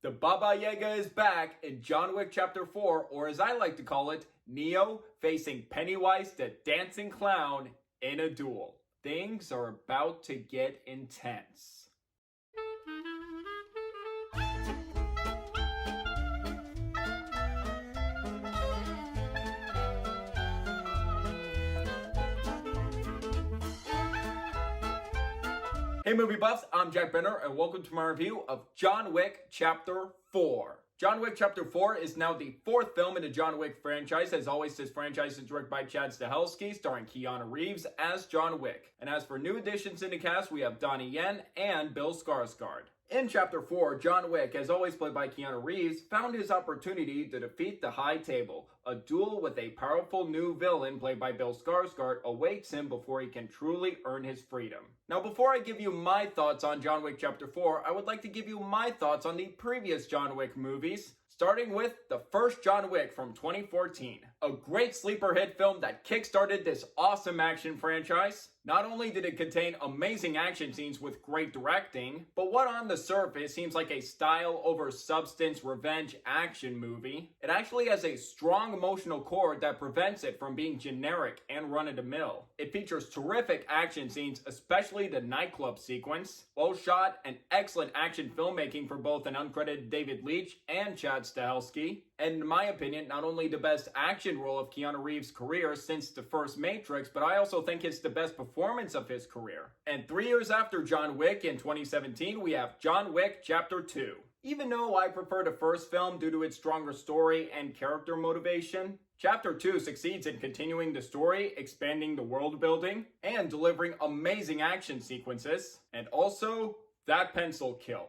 The Baba Yaga is back in John Wick Chapter 4, or as I like to call it, Neo facing Pennywise the Dancing Clown in a duel. Things are about to get intense. Hey movie buffs, I'm Jack Benner and welcome to my review of John Wick Chapter 4. John Wick Chapter 4 is now the fourth film in the John Wick franchise. As always, this franchise is directed by Chad Stahelski, starring Keanu Reeves as John Wick. And as for new additions in the cast, we have Donnie Yen and Bill Skarsgård. In Chapter 4, John Wick, as always played by Keanu Reeves, found his opportunity to defeat the High Table. A duel with a powerful new villain played by Bill Skarsgård awaits him before he can truly earn his freedom. Now, before I give you my thoughts on John Wick Chapter 4, I would like to give you my thoughts on the previous John Wick movies, starting with the first John Wick from 2014. A great sleeper hit film that kickstarted this awesome action franchise. Not only did it contain amazing action scenes with great directing, but what on the surface seems like a style over substance revenge action movie, it actually has a strong emotional core that prevents it from being generic and run-of-the-mill. It features terrific action scenes, especially the nightclub sequence, well shot and excellent action filmmaking for both an uncredited David Leitch and Chad Stahelski, and in my opinion, not only the best action role of Keanu Reeves' career since the first Matrix, but I also think it's the best performance of his career. And 3 years after John Wick in 2017, we have John Wick Chapter 2. Even though I prefer the first film due to its stronger story and character motivation, Chapter 2 succeeds in continuing the story, expanding the world building, and delivering amazing action sequences, and also that pencil kill.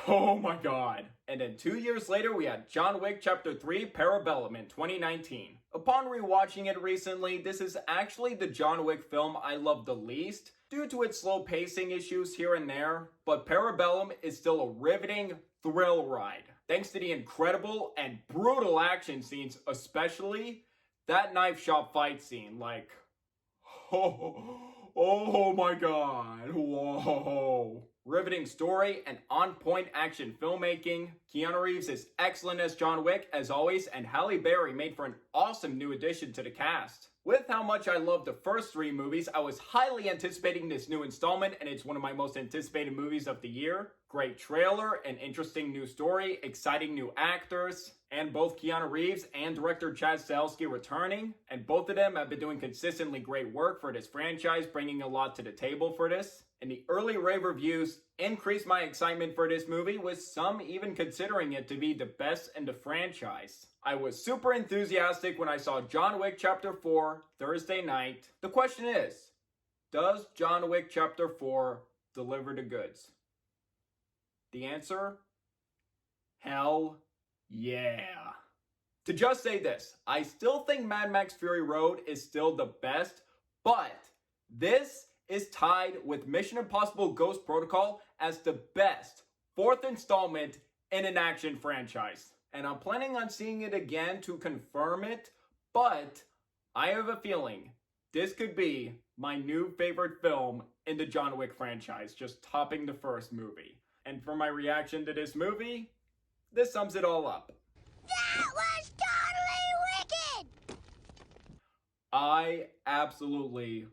Oh my god. And then 2 years later, we had John Wick Chapter 3 Parabellum in 2019. Upon rewatching it recently, this is actually the John Wick film I love the least, due to its slow pacing issues here and there, but Parabellum is still a riveting thrill ride. Thanks to the incredible and brutal action scenes, especially that knife shop fight scene, like, oh my god, whoa. Riveting story and on-point action filmmaking. Keanu Reeves is excellent as John Wick, as always, and Halle Berry made for an awesome new addition to the cast. With how much I loved the first three movies, I was highly anticipating this new installment, and it's one of my most anticipated movies of the year. Great trailer, an interesting new story, exciting new actors, and both Keanu Reeves and director Chad Stahelski returning, and both of them have been doing consistently great work for this franchise, bringing a lot to the table for this. And the early rave reviews increased my excitement for this movie, with some even considering it to be the best in the franchise. I was super enthusiastic when I saw John Wick Chapter 4 Thursday night. The question is, does John Wick Chapter 4 deliver the goods? The answer? Hell yeah. To just say this, I still think Mad Max Fury Road is still the best, but this is tied with Mission Impossible Ghost Protocol as the best fourth installment in an action franchise. And I'm planning on seeing it again to confirm it, but I have a feeling this could be my new favorite film in the John Wick franchise, just topping the first movie. And for my reaction to this movie, this sums it all up. That was totally wicked! I absolutely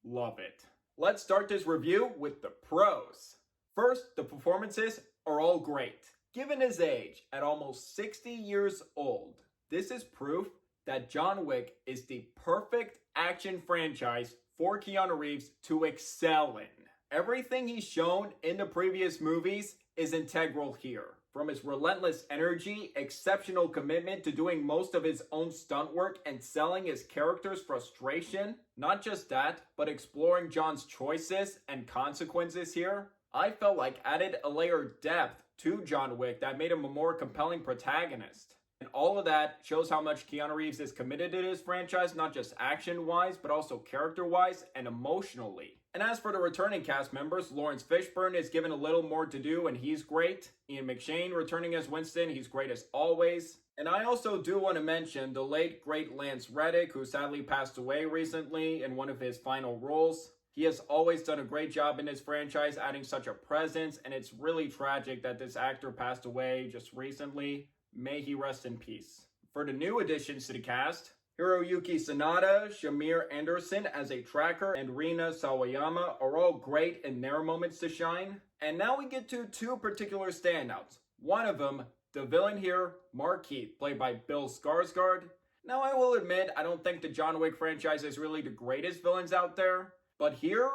love it. Let's start this review with the pros. First, the performances are all great. Given his age, at almost 60 years old, this is proof that John Wick is the perfect action franchise for Keanu Reeves to excel in. Everything he's shown in the previous movies is integral here. From his relentless energy, exceptional commitment to doing most of his own stunt work and selling his character's frustration. Not just that, but exploring John's choices and consequences here. I felt like added a layer of depth to John Wick that made him a more compelling protagonist. And all of that shows how much Keanu Reeves is committed to this franchise, not just action-wise, but also character-wise and emotionally. And as for the returning cast members, Lawrence Fishburne is given a little more to do and he's great. Ian McShane returning as Winston, he's great as always. And I also do want to mention the late great Lance Reddick, who sadly passed away recently in one of his final roles. He has always done a great job in his franchise, adding such a presence, and it's really tragic that this actor passed away just recently. May he rest in peace. For the new additions to the cast, Hiroyuki Sanada, Shamir Anderson as a tracker, and Rina Sawayama are all great in their moments to shine. And now we get to two particular standouts. One of them, the villain here, Mark Keith, played by Bill Skarsgård. Now I will admit, I don't think the John Wick franchise is really the greatest villains out there, but here,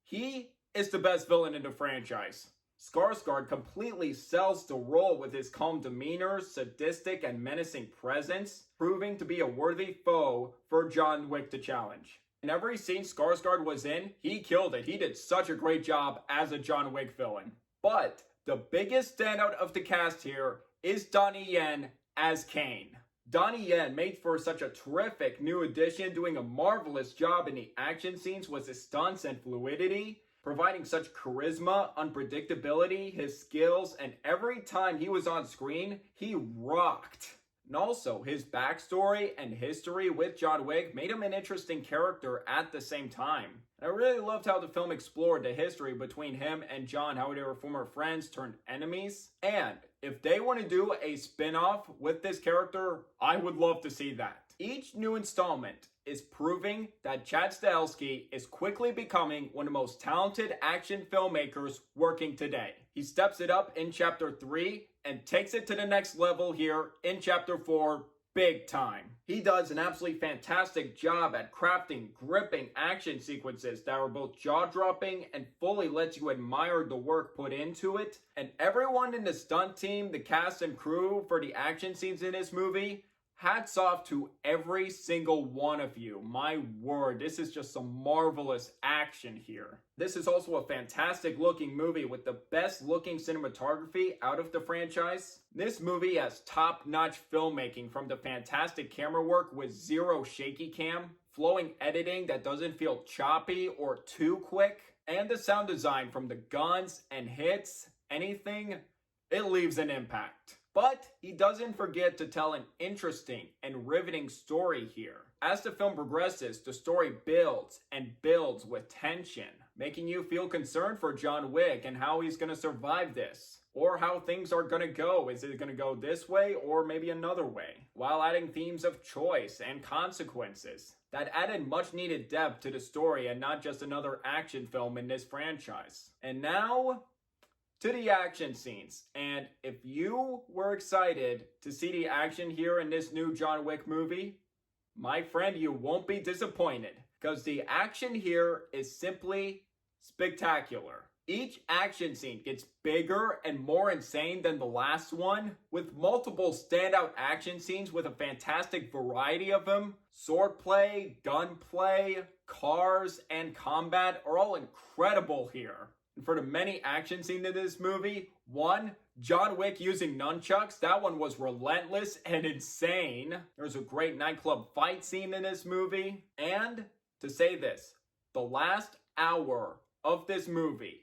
he is the best villain in the franchise. Skarsgård completely sells the role with his calm demeanor, sadistic and menacing presence, proving to be a worthy foe for John Wick to challenge. In every scene Skarsgård was in, he killed it. He did such a great job as a John Wick villain. But the biggest standout of the cast here is Donnie Yen as Kane. Donnie Yen, made for such a terrific new addition, doing a marvelous job in the action scenes with his stunts and fluidity, providing such charisma, unpredictability, his skills, and every time he was on screen, he rocked. And also, his backstory and history with John Wick made him an interesting character at the same time. And I really loved how the film explored the history between him and John, how they were former friends turned enemies. And if they want to do a spin-off with this character, I would love to see that. Each new installment is proving that Chad Stahelski is quickly becoming one of the most talented action filmmakers working today. He steps it up in Chapter 3 and takes it to the next level here in Chapter 4, big time. He does an absolutely fantastic job at crafting gripping action sequences that are both jaw-dropping and fully lets you admire the work put into it. And everyone in the stunt team, the cast and crew for the action scenes in this movie, hats off to every single one of you. My word, this is just some marvelous action here. This is also a fantastic looking movie with the best looking cinematography out of the franchise. This movie has top-notch filmmaking, from the fantastic camera work with zero shaky cam, flowing editing that doesn't feel choppy or too quick, and the sound design, from the guns and hits, anything, it leaves an impact. But he doesn't forget to tell an interesting and riveting story here. As the film progresses, the story builds and builds with tension, making you feel concerned for John Wick and how he's going to survive this, or how things are going to go. Is it going to go this way or maybe another way? While adding themes of choice and consequences that added much needed depth to the story and not just another action film in this franchise. And now to the action scenes. And if you were excited to see the action here in this new John Wick movie, my friend, you won't be disappointed, because the action here is simply spectacular. Each action scene gets bigger and more insane than the last one, with multiple standout action scenes with a fantastic variety of them. Swordplay, gunplay, cars, and combat are all incredible here. And for the many action scenes in this movie, one, John Wick using nunchucks, that one was relentless and insane. There's a great nightclub fight scene in this movie. And to say this, the last hour of this movie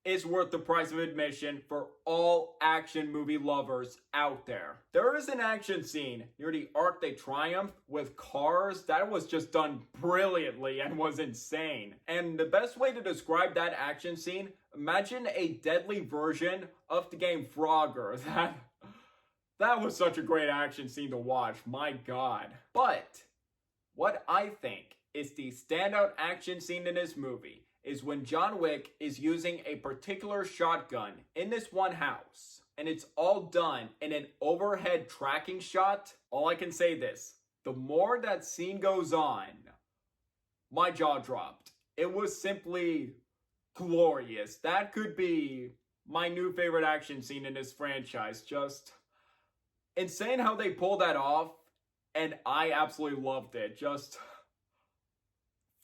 is worth the price of admission for all action movie lovers out there. There is an action scene near the Arc de Triomphe with cars that was just done brilliantly and was insane. And the best way to describe that action scene, imagine a deadly version of the game Frogger. That was such a great action scene to watch, my god. But what I think is the standout action scene in this movie is when John Wick is using a particular shotgun in this one house. And it's all done in an overhead tracking shot. All I can say this, the more that scene goes on, my jaw dropped. It was simply glorious. That could be my new favorite action scene in this franchise. Just insane how they pulled that off. And I absolutely loved it. Just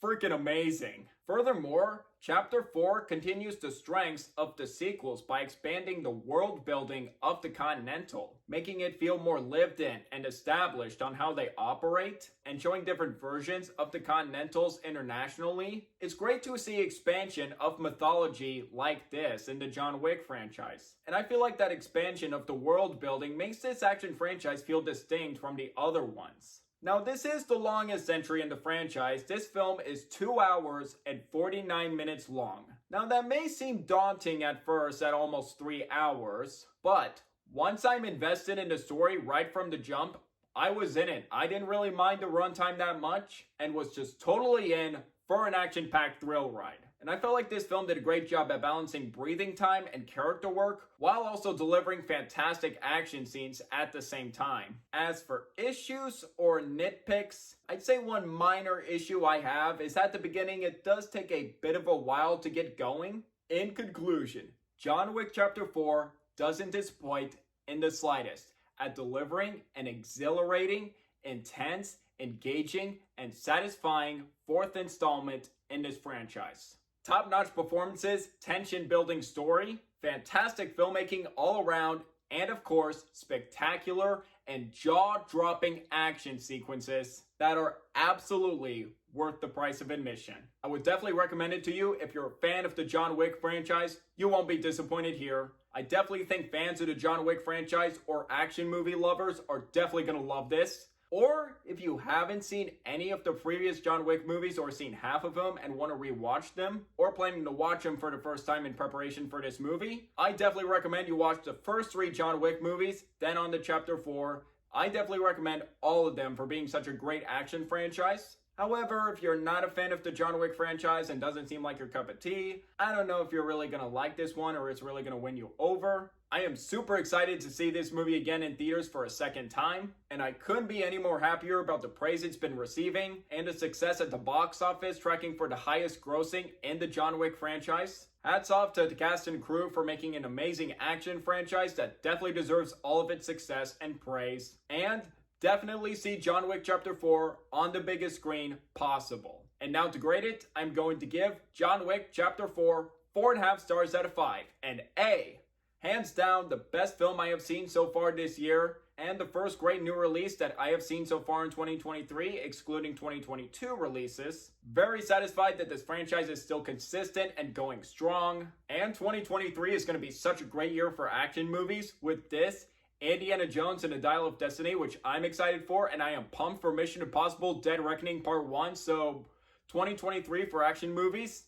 freaking amazing. Furthermore, Chapter 4 continues the strengths of the sequels by expanding the world building of the Continental, making it feel more lived in and established on how they operate, and showing different versions of the Continentals internationally. It's great to see expansion of mythology like this in the John Wick franchise. And I feel like that expansion of the world building makes this action franchise feel distinct from the other ones. Now, this is the longest entry in the franchise. This film is 2 hours and 49 minutes long. Now, that may seem daunting at first at almost 3 hours, but once I'm invested in the story right from the jump, I was in it. I didn't really mind the runtime that much and was just totally in for an action-packed thrill ride. And I felt like this film did a great job at balancing breathing time and character work while also delivering fantastic action scenes at the same time. As for issues or nitpicks, I'd say one minor issue I have is at the beginning it does take a bit of a while to get going. In conclusion, John Wick Chapter 4 doesn't disappoint in the slightest at delivering an exhilarating, intense, engaging, and satisfying fourth installment in this franchise. Top-notch performances, tension-building story, fantastic filmmaking all around, and of course, spectacular and jaw-dropping action sequences that are absolutely worth the price of admission. I would definitely recommend it to you if you're a fan of the John Wick franchise. You won't be disappointed here. I definitely think fans of the John Wick franchise or action movie lovers are definitely going to love this. Or if you haven't seen any of the previous John Wick movies or seen half of them and want to rewatch them or planning to watch them for the first time in preparation for this movie, I definitely recommend you watch the first 3 John Wick movies, then on to Chapter 4. I definitely recommend all of them for being such a great action franchise. However, if you're not a fan of the John Wick franchise and doesn't seem like your cup of tea, I don't know if you're really going to like this one or it's really going to win you over. I am super excited to see this movie again in theaters for a second time, and I couldn't be any more happier about the praise it's been receiving and the success at the box office, tracking for the highest grossing in the John Wick franchise. Hats off to the cast and crew for making an amazing action franchise that definitely deserves all of its success and praise. And definitely see John Wick Chapter 4 on the biggest screen possible. And now to grade it, I'm going to give John Wick Chapter 4 4.5 stars out of 5. And A, hands down the best film I have seen so far this year, and the first great new release that I have seen so far in 2023, excluding 2022 releases. Very satisfied that this franchise is still consistent and going strong. And 2023 is going to be such a great year for action movies with this, Indiana Jones and the Dial of Destiny, which I'm excited for, and I am pumped for Mission Impossible Dead Reckoning Part 1, so 2023 for action movies,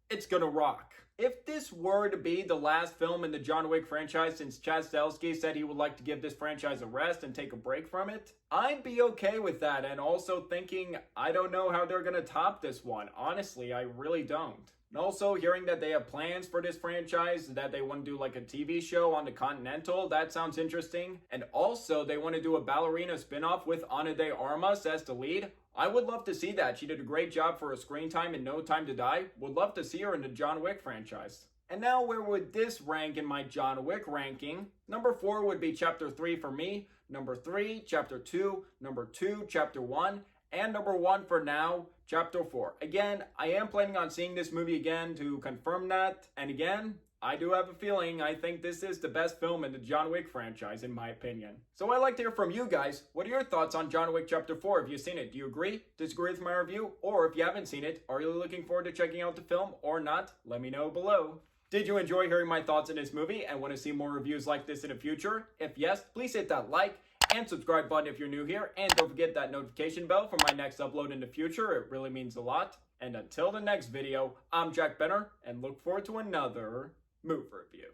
it's gonna rock. If this were to be the last film in the John Wick franchise since Chad Stahelski said he would like to give this franchise a rest and take a break from it, I'd be okay with that, and also thinking I don't know how they're gonna top this one. Honestly, I really don't. And also hearing that they have plans for this franchise, that they want to do like a TV show on the Continental, that sounds interesting. And also they want to do a ballerina spinoff with Ana de Armas as the lead. I would love to see that. She did a great job for her screen time in No Time to Die. Would love to see her in the John Wick franchise. And now where would this rank in my John Wick ranking? Number 4 would be Chapter 3 for me. Number 3, Chapter 2. Number 2, Chapter 1. And number 1 for now, Chapter 4. Again, I am planning on seeing this movie again to confirm that. And again, I do have a feeling I think this is the best film in the John Wick franchise, in my opinion. So I'd like to hear from you guys. What are your thoughts on John Wick Chapter 4? Have you seen it? Do you agree? Disagree with my review? Or if you haven't seen it, are you looking forward to checking out the film or not? Let me know below. Did you enjoy hearing my thoughts on this movie and want to see more reviews like this in the future? If yes, please hit that like and subscribe button if you're new here, and don't forget that notification bell for my next upload in the future. It really means a lot. And until the next video, I'm Jack Benner, and look forward to another movie review.